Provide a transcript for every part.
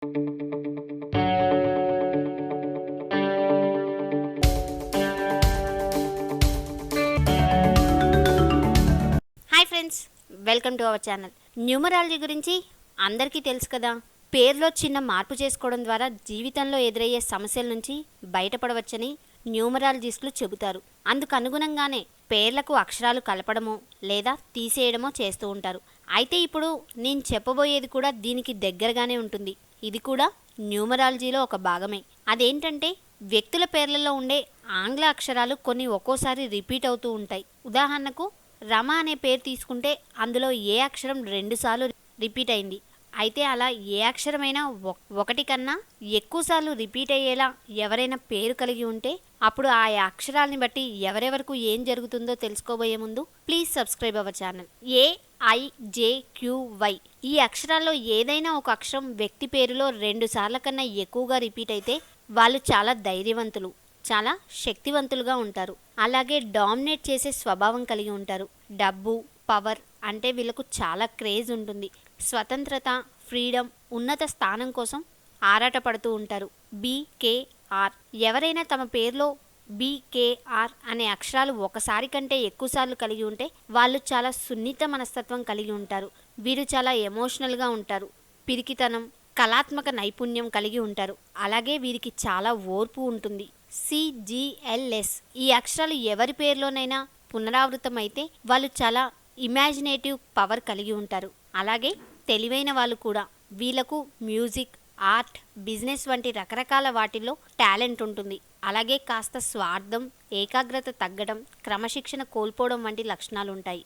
Hi friends, welcome to our channel. Numerology గురించి అందరికీ తెలుసు కదా. పేరులో చిన్న మార్పు చేసుకోవడం ద్వారా జీవితంలో ఎదురయ్యే సమస్యల నుంచి బయటపడవచ్చని న్యూమరాలజిస్టులు చెబుతారు. అందుకు అనుగుణంగానే పేర్లకు అక్షరాలు కలపడమో లేదా తీసేయడమో చేస్తూ ఉంటారు. అయితే ఇప్పుడు నేను చెప్పబోయేది కూడా దీనికి దగ్గరగానే ఉంటుంది. ఇది కూడా న్యూమరాలజీలో ఒక భాగమే. అదేంటంటే వ్యక్తుల పేర్లలో ఉండే ఆంగ్ల అక్షరాలు కొన్ని ఒక్కోసారి రిపీట్ అవుతూ ఉంటాయి. ఉదాహరణకు రమ అనే పేరు తీసుకుంటే అందులో ఏ అక్షరం 2 సార్లు రిపీట్ అయింది. అయితే అలా ఏ అక్షరమైనా ఒకటి కన్నా ఎక్కువసార్లు రిపీట్ అయ్యేలా ఎవరైనా పేరు కలిగి ఉంటే అప్పుడు ఆ అక్షరాలని బట్టి ఎవరెవరకు ఏం జరుగుతుందో తెలుసుకోబోయే ముందు please subscribe our channel. AIJQY ఈ అక్షరాల్లో ఏదైనా ఒక అక్షరం వ్యక్తి పేరులో 2 సార్ల కన్నా ఎక్కువగా రిపీట్ అయితే వాళ్ళు చాలా ధైర్యవంతులు, చాలా శక్తివంతులుగా ఉంటారు. అలాగే డామినేట్ చేసే స్వభావం కలిగి ఉంటారు. డబ్బు, పవర్ అంటే వీళ్ళకు చాలా క్రేజ్ ఉంటుంది. స్వతంత్రత, ఫ్రీడమ్, ఉన్నత స్థానం కోసం ఆరాటపడుతూ ఉంటారు. BKR ఎవరైనా తమ పేరులో BKR అనే అక్షరాలు ఒకసారి కంటే ఎక్కువసార్లు కలిగి ఉంటే వాళ్ళు చాలా సున్నిత మనస్తత్వం కలిగి ఉంటారు. వీరు చాలా ఎమోషనల్గా ఉంటారు. పిరికితనం, కళాత్మక నైపుణ్యం కలిగి ఉంటారు. అలాగే వీరికి చాలా ఓర్పు ఉంటుంది. CGLS ఈ అక్షరాలు ఎవరి పేరులోనైనా పునరావృతం అయితే వాళ్ళు చాలా ఇమాజినేటివ్ పవర్ కలిగి ఉంటారు. అలాగే తెలివైన వాళ్ళు కూడా. వీళ్ళకు మ్యూజిక్, ఆర్ట్, బిజినెస్ వంటి రకరకాల వాటిల్లో టాలెంట్ ఉంటుంది. అలాగే కాస్త స్వార్థం, ఏకాగ్రత తగ్గడం, క్రమశిక్షణ కోల్పోవడం వంటి లక్షణాలు ఉంటాయి.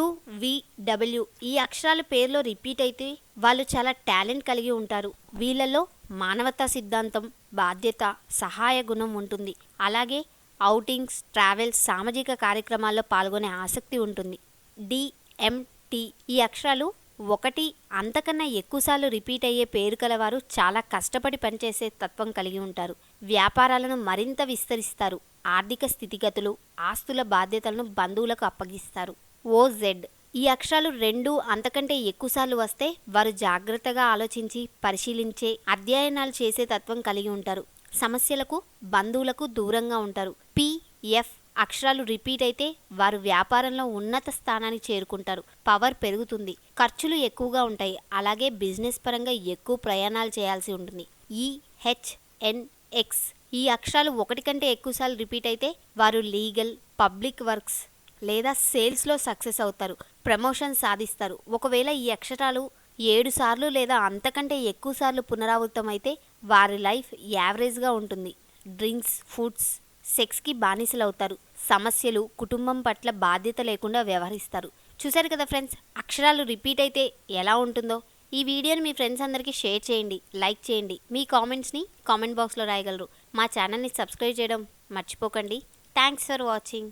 UVW ఈ అక్షరాలు పేరులో రిపీట్ అయితే వాళ్ళు చాలా టాలెంట్ కలిగి ఉంటారు. వీళ్ళలో మానవతా సిద్ధాంతం, బాధ్యత, సహాయ గుణం ఉంటుంది. అలాగే ఔటింగ్స్, ట్రావెల్స్, సామాజిక కార్యక్రమాల్లో పాల్గొనే ఆసక్తి ఉంటుంది. DMT ఈ అక్షరాలు ఒకటి అంతకన్నా ఎక్కువసార్లు రిపీట్ అయ్యే పేరు కలవారు చాలా కష్టపడి పనిచేసే తత్వం కలిగి ఉంటారు. వ్యాపారాలను మరింత విస్తరిస్తారు. ఆర్థిక స్థితిగతులు, ఆస్తుల బాధ్యతలను బంధువులకు అప్పగిస్తారు. OZ ఈ అక్షరాలు 2 అంతకంటే ఎక్కువసార్లు వస్తే వారు జాగ్రత్తగా ఆలోచించి పరిశీలించే అధ్యయనాలు చేసే తత్వం కలిగి ఉంటారు. సమస్యలకు, బంధువులకు దూరంగా ఉంటారు. PF అక్షరాలు రిపీట్ అయితే వారు వ్యాపారంలో ఉన్నత స్థానానికి చేరుకుంటారు. పవర్ పెరుగుతుంది. ఖర్చులు ఎక్కువగా ఉంటాయి. అలాగే బిజినెస్ పరంగా ఎక్కువ ప్రయాణాలు చేయాల్సి ఉంటుంది. EHNX ఈ అక్షరాలు ఒకటి కంటే ఎక్కువసార్లు రిపీట్ అయితే వారు లీగల్, పబ్లిక్ వర్క్స్ లేదా సేల్స్లో సక్సెస్ అవుతారు. ప్రమోషన్ సాధిస్తారు. ఒకవేళ ఈ అక్షరాలు 7 సార్లు లేదా అంతకంటే ఎక్కువ సార్లు పునరావృతం అయితే వారి లైఫ్ యావరేజ్గా ఉంటుంది. డ్రింక్స్, ఫుడ్స్, సెక్స్కి బానిసలవుతారు. సమస్యలు, కుటుంబం పట్ల బాధ్యత లేకుండా వ్యవహరిస్తారు. చూశారు కదా ఫ్రెండ్స్, అక్షరాలు రిపీట్ అయితే ఎలా ఉంటుందో. ఈ వీడియోని మీ ఫ్రెండ్స్ అందరికీ షేర్ చేయండి, లైక్ చేయండి. మీ కామెంట్స్ని కామెంట్ బాక్స్లో రాయగలరు. మా ఛానల్ని సబ్స్క్రైబ్ చేయడం మర్చిపోకండి. Thanks for watching.